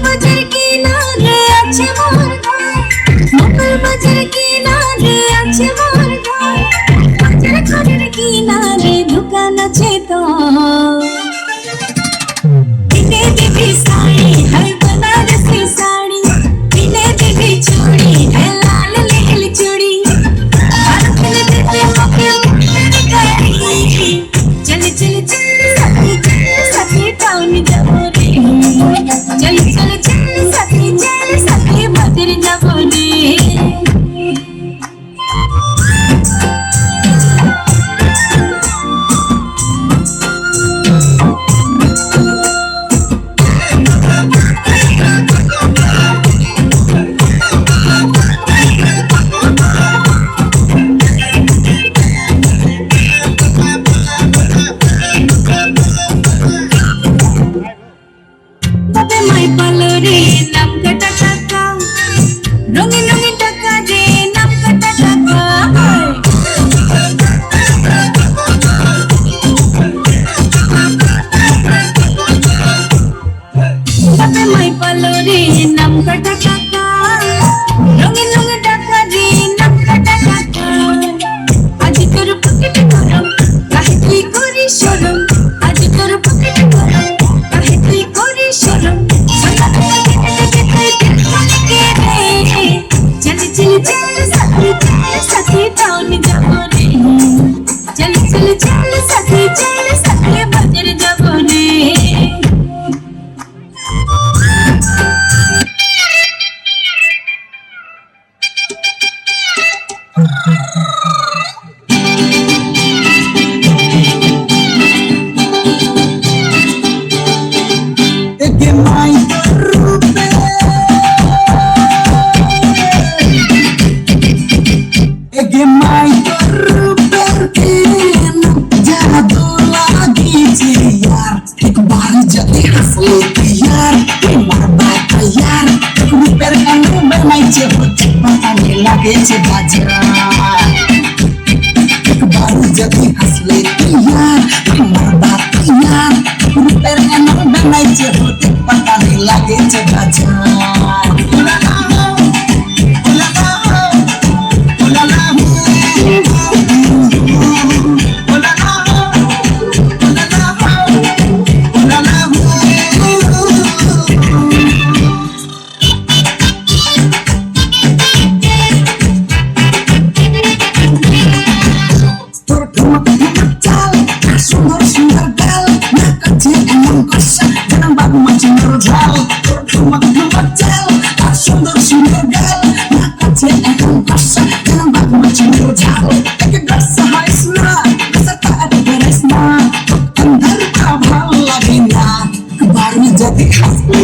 বাজার কিনারে আছে মোর ঘর, মকর বাজার কিনারে আছে মোর ঘর, বাজার ঘরের কিনারে দোকান আছে তো। দিনে দিবি শাড়ি হয় बनारसी साड़ी, दिने दिबी चूड़ी है लाल लाल चूड़ी, और फिर देते मके गाड़ी। चल चल चल सखी टाउन जाबो रे, चल चल चल सखी बाजार जाबो रे। তবে মাই পালো রে নাম কাটা টাকা, রঙিন রঙিন টাকা রে নাম কাটা টাকা। তবে মাই পালো রে নাম কাটা টাকা, রঙিন রঙিন টাকা রে নাম কাটা টাকা। আজ তোর পকেট গরম কাহে তুই করিস শরম, আজ তোর পকেট গরম কাহে তুই করিস শরম। चल चल चल सखी टाउन जाबो रे, चल चल चल सखी बाजार जाबो रे। Ege mai rube, ege mai rube ken jadu lagi yaar, ek baar jadi hasle yaar, mar baat yaar, ruper anu banai je patane lage je bajar, ek baar jadi hasle yaar, mar baat yaar, ruper anu banai je patane lage je bajar. Sundar sundar gal, nak kecil emang kosa, jangan bagu macam berjal. Rumah rumah gal, sundar sundar gal, nak kecil emang kosa, jangan bagu macam berjal. Eke rasa haisna, rasa tak ada beresna, andar kabal lagi na, baru jadi hasli